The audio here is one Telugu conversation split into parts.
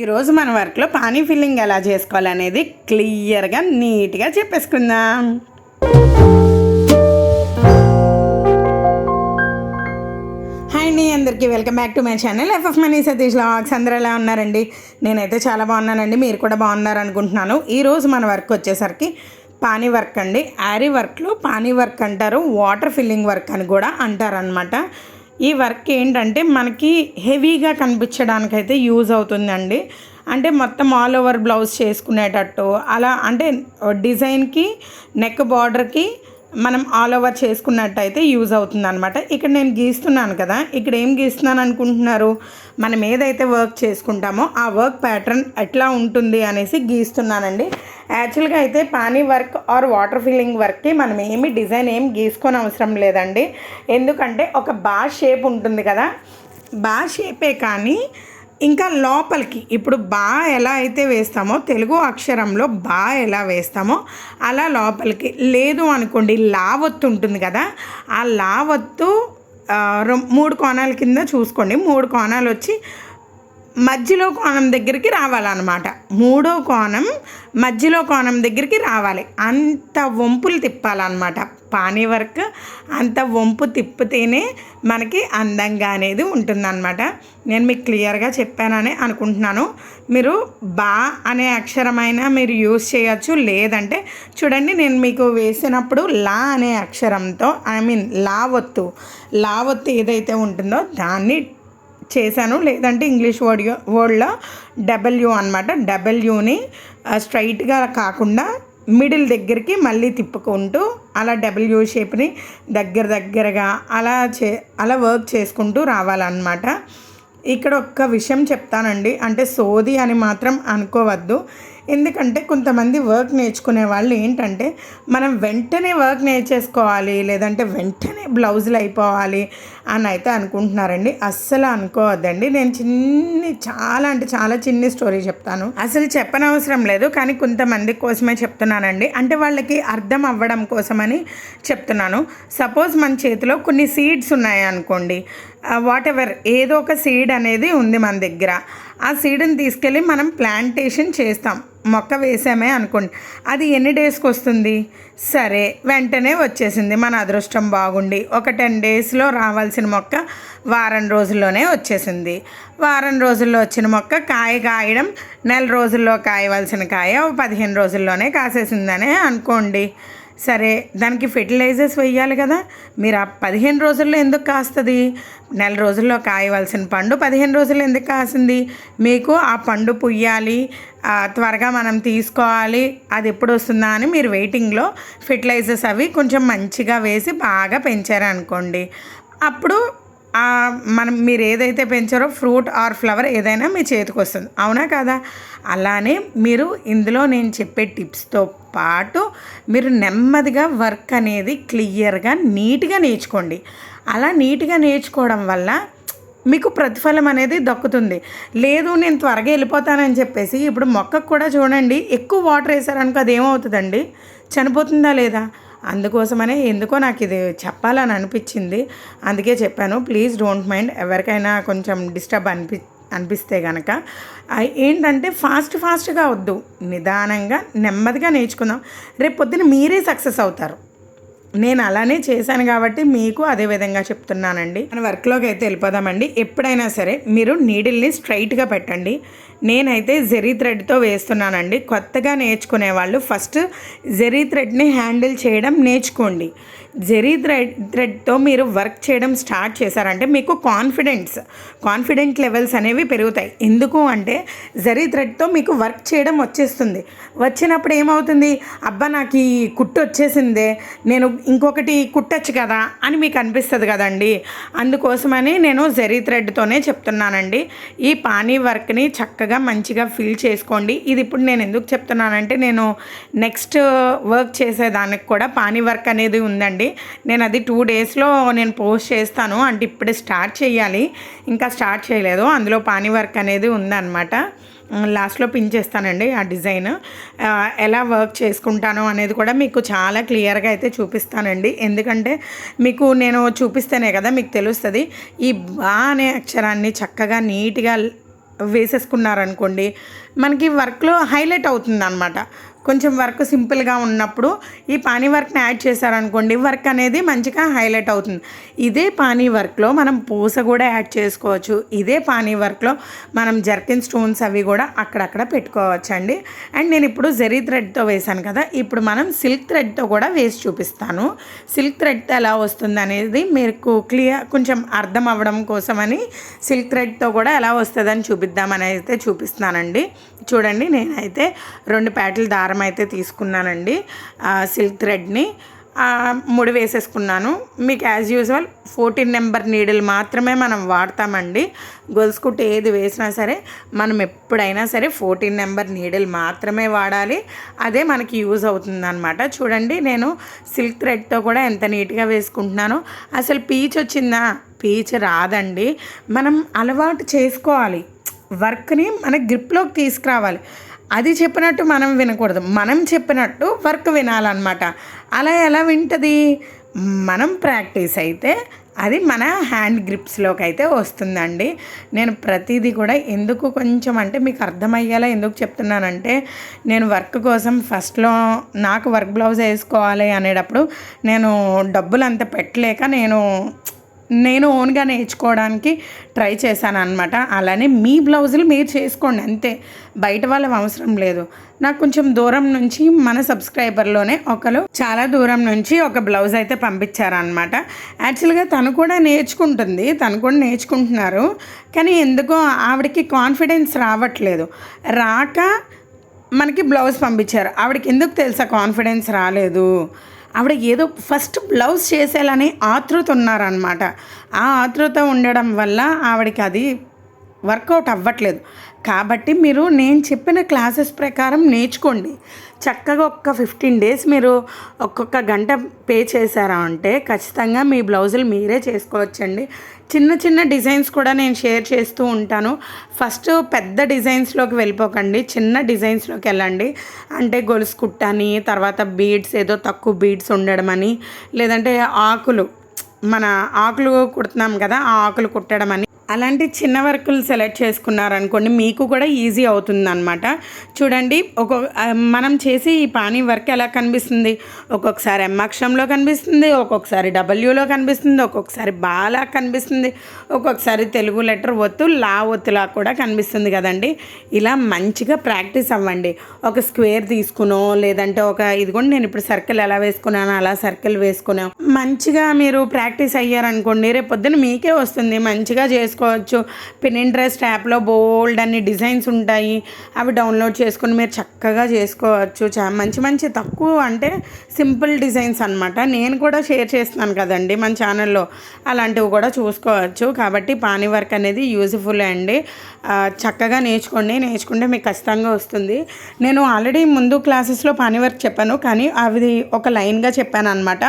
ఈరోజు మన వర్క్లో పానీ ఫిల్లింగ్ ఎలా చేసుకోవాలనేది క్లియర్గా నీట్గా చెప్పేసుకుందాం. హాయ్ అండి, అందరికీ welcome back to my channel FF money Satish vlogs. అందరూ ఎలా ఉన్నారండి? నేనైతే చాలా బాగున్నానండి, మీరు కూడా బాగున్నారు అనుకుంటున్నాను. ఈరోజు మన వర్క్ వచ్చేసరికి పానీ వర్క్ అండి. యారీ వర్క్లో పానీ వర్క్ అంటారు, వాటర్ ఫిల్లింగ్ వర్క్ అని కూడా అంటారనమాట. ఈ వర్క్ ఏంటంటే మనకి హెవీగా కనిపించడానికైతే యూజ్ అవుతుందండి. అంటే మొత్తం ఆల్ ఓవర్ బ్లౌజ్ చేసుకునేటట్టు అలా, అంటే డిజైన్కి నెక్ బార్డర్కి మనం ఆల్ ఓవర్ చేసుకున్నట్టయితే యూజ్ అవుతుంది అనమాట. ఇక్కడ నేను గీస్తున్నాను కదా, ఇక్కడ ఏం గీస్తున్నాను అనుకుంటున్నారు? మనం ఏదైతే వర్క్ చేసుకుంటామో ఆ వర్క్ ప్యాటర్న్ ఎట్లా ఉంటుంది అనేసి గీస్తున్నానండి. యాక్చువల్గా అయితే pani work or water filling వర్క్కి మనం ఏమి డిజైన్ ఏం గీసుకొని అవసరం లేదండి. ఎందుకంటే ఒక బా షేప్ ఉంటుంది కదా, బా షేపే కానీ ఇంకా లోపలికి ఇప్పుడు బా ఎలా అయితే వేస్తామో, తెలుగు అక్షరంలో బా ఎలా వేస్తామో అలా లోపలికి లేదు అనుకోండి, లావొత్తు ఉంటుంది కదా, ఆ లావొత్తు 3 కోణాల కింద చూసుకోండి. 3 కోణాలు వచ్చి మధ్యలో కోణం దగ్గరికి రావాలన్నమాట. 3వ కోణం మధ్యలో కోణం దగ్గరికి రావాలి. అంత వంపులు తిప్పాలన్నమాట. పానీ వర్క్ అంత వంపు తిప్పితేనే మనకి అందంగా అనేది ఉంటుందన్నమాట. నేను మీకు క్లియర్గా చెప్పానని అనుకుంటున్నాను. మీరు బా అనే అక్షరమైనా మీరు యూజ్ చేయొచ్చు, లేదంటే చూడండి నేను మీకు వేసినప్పుడు లా అనే అక్షరంతో లావొత్తు ఏదైతే ఉంటుందో దాన్ని చేశాను, లేదంటే ఇంగ్లీష్ వర్డ్లో డబ్ల్యూ అనమాట. డబ్ల్యూని స్ట్రైట్గా కాకుండా మిడిల్ దగ్గరికి మళ్ళీ తిప్పుకుంటూ అలా డబ్ల్యూ షేప్ని దగ్గరగా అలా వర్క్ చేసుకుంటూ రావాలన్నమాట. ఇక్కడ ఒక్క విషయం చెప్తానండి, అంటే సోది అని మాత్రం అనుకోవద్దు. ఎందుకంటే కొంతమంది వర్క్ నేర్చుకునే వాళ్ళు ఏంటంటే మనం వెంటనే వర్క్ నేర్చేసుకోవాలి, లేదంటే వెంటనే బ్లౌజులు అయిపోవాలి అని అయితే అనుకుంటున్నారండి. అస్సలు అనుకోవద్దండి. నేను చాలా చిన్న స్టోరీ చెప్తాను. అసలు చెప్పనవసరం లేదు, కానీ కొంతమంది కోసమే చెప్తున్నానండి. అంటే వాళ్ళకి అర్థం అవ్వడం కోసమని చెప్తున్నాను. సపోజ్ మన చేతిలో కొన్ని సీడ్స్ ఉన్నాయి అనుకోండి, వాట్ ఎవర్ ఏదో ఒక సీడ్ అనేది ఉంది మన దగ్గర. ఆ సీడ్ని తీసుకెళ్ళి మనం ప్లాంటేషన్ చేస్తాం, మొక్క వేసామే అనుకోండి. అది ఎన్ని డేస్కి వస్తుంది? సరే వెంటనే వచ్చేసింది, మన అదృష్టం బాగుండి. ఒక 10 డేస్లో రావాల్సిన మొక్క వారం రోజుల్లోనే వచ్చేసింది. వారం రోజుల్లో వచ్చిన మొక్క కాయడం, నెల రోజుల్లో కాయవలసిన కాయ 15 రోజుల్లోనే కాసేసిందనే అనుకోండి. సరే దానికి ఫెర్టిలైజర్స్ వేయాలి కదా, మీరు ఆ 15 రోజుల్లో ఎందుకు కాస్తుంది? నెల రోజుల్లో కాయవలసిన పండు 15 రోజుల్లో ఎందుకు కాసింది? మీకు ఆ పండు పుయ్యాలి, త్వరగా మనం తీసుకోవాలి, అది ఎప్పుడు వస్తుందా అని మీరు వెయిటింగ్లో ఫెర్టిలైజర్స్ అవి కొంచెం మంచిగా వేసి బాగా పెంచారనుకోండి, అప్పుడు మీరు ఏదైతే పెంచారో ఫ్రూట్ ఆర్ ఫ్లవర్ ఏదైనా మీ చేతికి వస్తుంది. అవునా కదా? అలానే మీరు ఇందులో నేను చెప్పే టిప్స్తో పాటు మీరు నెమ్మదిగా వర్క్ అనేది క్లియర్గా నీట్గా నేర్చుకోండి. అలా నీట్గా నేర్చుకోవడం వల్ల మీకు ప్రతిఫలం అనేది దక్కుతుంది. లేదు నేను త్వరగా వెళ్ళిపోతానని చెప్పేసి ఇప్పుడు మొక్కకు కూడా చూడండి, ఎక్కువ వాటర్ వేసారనుకో అది ఏమవుతుందండి? చనిపోతుందా లేదా? అందుకోసమనే ఎందుకో నాకు ఇది చెప్పాలని అనిపించింది, అందుకే చెప్పాను. Please don't mind. ఎవరికైనా కొంచెం డిస్టర్బ్ అనిపిస్తే కనుక ఏంటంటే ఫాస్ట్గా వద్దు, నిదానంగా నెమ్మదిగా నేర్చుకుందాం. రేపు పొద్దున మీరే సక్సెస్ అవుతారు. నేను అలానే చేశాను కాబట్టి మీకు అదే విధంగా చెప్తున్నానండి. మన వర్క్లోకి అయితే వెళ్ళిపోదామండి. ఎప్పుడైనా సరే మీరు నీడిల్ని స్ట్రైట్గా పెట్టండి. నేనైతే జెరీ థ్రెడ్తో వేస్తున్నానండి. కొత్తగా నేర్చుకునే వాళ్ళు ఫస్ట్ జెరీ థ్రెడ్ని హ్యాండిల్ చేయడం నేర్చుకోండి. జెరీ థ్రెడ్తో మీరు వర్క్ చేయడం స్టార్ట్ చేశారంటే మీకు కాన్ఫిడెంట్ లెవెల్స్ అనేవి పెరుగుతాయి. ఎందుకు అంటే జెరీ థ్రెడ్తో మీకు వర్క్ చేయడం వచ్చేస్తుంది. వచ్చినప్పుడు ఏమవుతుంది? అబ్బా నాకు ఈ కుట్టు వచ్చేసిందే, నేను ఇంకొకటి కుట్టచ్చు కదా అని మీకు అనిపిస్తుంది కదండి. అందుకోసమని నేను జెరీ థ్రెడ్తోనే చెప్తున్నానండి. ఈ పానీ వర్క్ని చక్కగా మంచిగా ఫిల్ చేసుకోండి. ఇది ఇప్పుడు నేను ఎందుకు చెప్తున్నానంటే నేను నెక్స్ట్ వర్క్ చేసేదానికి కూడా పానీ వర్క్ అనేది ఉందండి. నేను అది 2 డేస్లో నేను పోస్ట్ చేస్తాను. అంటే ఇప్పుడే స్టార్ట్ చేయాలి, ఇంకా స్టార్ట్ చేయలేదు. అందులో పానీ వర్క్ అనేది ఉందన్నమాట. లాస్ట్లో పిన్ చేస్తానండి ఆ డిజైన్. ఎలా వర్క్ చేసుకుంటాను అనేది కూడా మీకు చాలా క్లియర్గా అయితే చూపిస్తానండి. ఎందుకంటే మీకు నేను చూపిస్తేనే కదా మీకు తెలుస్తుంది. ఈ బా అనే అక్షరాన్ని చక్కగా నీట్గా వేసేసుకున్నారనుకోండి, మనకి వర్క్లో హైలైట్ అవుతుంది అనమాట. కొంచెం వర్క్ సింపుల్గా ఉన్నప్పుడు ఈ పానీ వర్క్ని యాడ్ చేశారనుకోండి, వర్క్ అనేది మంచిగా హైలైట్ అవుతుంది. ఇదే పానీ వర్క్లో మనం పూస కూడా యాడ్ చేసుకోవచ్చు. ఇదే పానీ వర్క్లో మనం జర్కిన్ స్టోన్స్ అవి కూడా అక్కడక్కడ పెట్టుకోవచ్చు అండి. అండ్ నేను ఇప్పుడు జెరీ థ్రెడ్తో వేశాను కదా, ఇప్పుడు మనం సిల్క్ థ్రెడ్తో కూడా వేసి చూపిస్తాను. సిల్క్ థ్రెడ్తో ఎలా వస్తుంది అనేది మీకు కొంచెం అర్థం అవ్వడం కోసమని సిల్క్ థ్రెడ్తో కూడా ఎలా వస్తుందని చూపిద్దామని అయితే చూపిస్తున్నానండి. చూడండి, నేనైతే 2 ప్యాటల దారం అయితే తీసుకున్నానండి. సిల్క్ థ్రెడ్ని 3 వేసేసుకున్నాను. మీకు యాజ్ యూజువల్ 14 నెంబర్ నీడిల్ మాత్రమే మనం వాడతామండి. గొలుసు కుట్టు ఏది వేసినా సరే మనం ఎప్పుడైనా సరే 14 నెంబర్ నీడిల్ మాత్రమే వాడాలి. అదే మనకి యూజ్ అవుతుందన్నమాట. చూడండి, నేను సిల్క్ థ్రెడ్తో కూడా ఎంత నీట్గా వేసుకుంటున్నానో. అసలు పీచ్ వచ్చిందా? పీచ్ రాదండి. మనం అలవాటు చేసుకోవాలి, వర్క్ని మన గ్రిప్లోకి తీసుకురావాలి. అది చెప్పినట్టు మనం వినకూడదు, మనం చెప్పినట్టు వర్క్ వినాలన్నమాట. అలా ఎలా వింటుంది? మనం ప్రాక్టీస్ అయితే అది మన హ్యాండ్ గ్రిప్స్లోకి అయితే వస్తుందండి. నేను ప్రతిదీ కూడా ఎందుకు కొంచెం అంటే మీకు అర్థమయ్యేలా ఎందుకు చెప్తున్నానంటే, నేను వర్క్ కోసం ఫస్ట్లో నాకు వర్క్ బ్లౌజ్ వేసుకోవాలి అనేటప్పుడు నేను డబ్బులు అంత పెట్టలేక నేను ఓన్గా నేర్చుకోవడానికి ట్రై చేశాను అనమాట. అలానే మీ బ్లౌజులు మీరు చేసుకోండి అంతే, బయట వాళ్ళ అవసరం లేదు. నాకు కొంచెం దూరం నుంచి మన సబ్స్క్రైబర్లోనే ఒకరు చాలా దూరం నుంచి ఒక బ్లౌజ్ అయితే పంపించారనమాట. యాక్చువల్గా తను కూడా నేర్చుకుంటున్నారు. కానీ ఎందుకో ఆవిడకి కాన్ఫిడెన్స్ రాక మనకి బ్లౌజ్ పంపించారు. ఆవిడకి ఎందుకు తెలుసా కాన్ఫిడెన్స్ రాలేదు? ఆవిడ ఏదో ఫస్ట్ బ్లౌజ్ చేసేయాలని ఆతృత ఉన్నారనమాట. ఆ ఆతృత ఉండడం వల్ల ఆవిడకి అది వర్కౌట్ అవ్వట్లేదు. కాబట్టి మీరు నేను చెప్పిన క్లాసెస్ ప్రకారం నేర్చుకోండి. చక్కగా ఒక్క 15 డేస్ మీరు ఒక్కొక్క గంట పే చేశారా అంటే ఖచ్చితంగా మీ బ్లౌజులు మీరే చేసుకోవచ్చండి. చిన్న చిన్న డిజైన్స్ కూడా నేను షేర్ చేస్తూ ఉంటాను. ఫస్ట్ పెద్ద డిజైన్స్లోకి వెళ్ళిపోకండి, చిన్న డిజైన్స్లోకి వెళ్ళండి. అంటే గొలుసు కుట్టని, తర్వాత బీడ్స్ ఏదో తక్కువ బీడ్స్ ఉండడం అని, లేదంటే మన ఆకులు కుడుతున్నాం కదా, ఆ ఆకులు కుట్టడం అని, అలాంటి చిన్న వర్కులు సెలెక్ట్ చేసుకున్నారనుకోండి మీకు కూడా ఈజీ అవుతుందన్నమాట. చూడండి, మనం చేసి ఈ పానీ వర్క్ ఎలా కనిపిస్తుంది? ఒక్కొక్కసారి ఎం అక్షరంలో కనిపిస్తుంది, ఒక్కొక్కసారి డబ్ల్యూలో కనిపిస్తుంది, ఒక్కొక్కసారి బాలా కనిపిస్తుంది, ఒక్కొక్కసారి తెలుగు లెటర్ ఒత్తులా కూడా కనిపిస్తుంది కదండి. ఇలా మంచిగా ప్రాక్టీస్ అవ్వండి. ఒక స్క్వేర్ తీసుకునో, లేదంటే ఇదిగోండి నేను ఇప్పుడు సర్కిల్ ఎలా వేసుకున్నానో అలా సర్కిల్ వేసుకున్నాం. మంచిగా మీరు ప్రాక్టీస్ అయ్యారనుకోండి, రేపు పొద్దున మీకే వస్తుంది, మంచిగా చేసుకోవచ్చు. పినింట్రెస్ట్ యాప్లో బోల్డ్ అన్ని డిజైన్స్ ఉంటాయి, అవి డౌన్లోడ్ చేసుకుని మీరు చక్కగా చేసుకోవచ్చు. మంచి తక్కువ అంటే సింపుల్ డిజైన్స్ అనమాట. నేను కూడా షేర్ చేస్తున్నాను కదండి మన ఛానల్లో, అలాంటివి కూడా చూసుకోవచ్చు. కాబట్టి పానీ వర్క్ అనేది యూజ్ఫుల్ అండి. చక్కగా నేర్చుకుంటే మీకు ఖచ్చితంగా వస్తుంది. నేను ఆల్రెడీ ముందు క్లాసెస్లో పానీ వర్క్ చెప్పాను, కానీ అవి ఒక లైన్గా చెప్పాను అనమాట.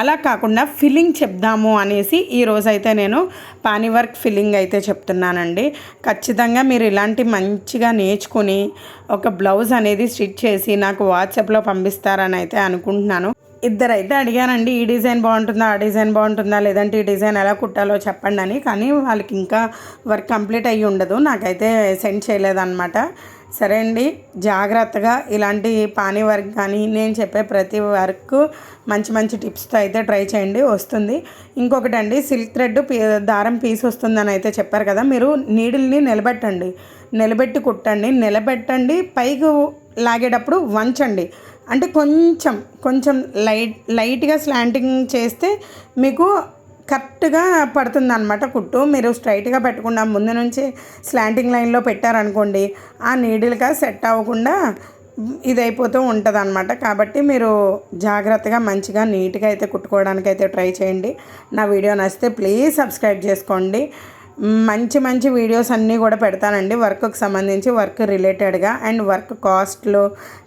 అలా కాకుండా ఫిల్లింగ్ చెప్దాము అనేసి ఈరోజైతే నేను పానీ వర్క్ ఫిల్లింగ్ అయితే చెప్తున్నానండి. ఖచ్చితంగా మీరు ఇలాంటి మంచిగా నేర్చుకుని ఒక బ్లౌజ్ అనేది స్టిచ్ చేసి నాకు వాట్సాప్లో పంపిస్తారని అయితే అనుకుంటున్నాను. ఇద్దరైతే అడిగానండి, ఈ డిజైన్ బాగుంటుందా, ఆ డిజైన్ బాగుంటుందా, లేదంటే ఈ డిజైన్ ఎలా కుట్టాలో చెప్పండి అని. కానీ వాళ్ళకి ఇంకా వర్క్ కంప్లీట్ అయ్యి ఉండదు, నాకైతే సెండ్ చేయలేదన్నమాట. సరే అండి, జాగ్రత్తగా ఇలాంటి పానీ వర్క్ కానీ నేను చెప్పే ప్రతి వర్క్ మంచి టిప్స్తో అయితే ట్రై చేయండి, వస్తుంది. ఇంకొకటి అండి, సిల్క్ థ్రెడ్ దారం పీస్ వస్తుందని అయితే చెప్పారు కదా, మీరు నీడిల్ని నిలబెట్టి కుట్టండి. పైకి లాగేటప్పుడు వంచండి. అంటే కొంచెం లైట్గా స్లాంటింగ్ చేస్తే మీకు కరెక్ట్గా పడుతుంది అనమాట కుట్టు. మీరు స్ట్రైట్గా పెట్టకుండా ముందు నుంచి స్లాంటింగ్ లైన్లో పెట్టారనుకోండి, ఆ నీడిల్గా సెట్ అవ్వకుండా ఇదైపోతూ ఉంటుంది అనమాట. కాబట్టి మీరు జాగ్రత్తగా మంచిగా నీట్గా అయితే కుట్టుకోవడానికి అయితే ట్రై చేయండి. నా వీడియో నచ్చితే ప్లీజ్ సబ్స్క్రైబ్ చేసుకోండి. మంచి వీడియోస్ అన్నీ కూడా పెడతానండి వర్క్కి సంబంధించి, వర్క్ రిలేటెడ్గా. అండ్ వర్క్ కాస్ట్లు,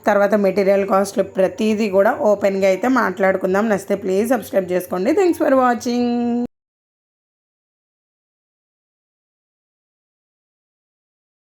తర్వాత మెటీరియల్ కాస్ట్లు ప్రతిదీ కూడా ఓపెన్గా అయితే మాట్లాడుకుందాం. నచ్చితే ప్లీజ్ సబ్స్క్రైబ్ చేసుకోండి. Thanks for watching.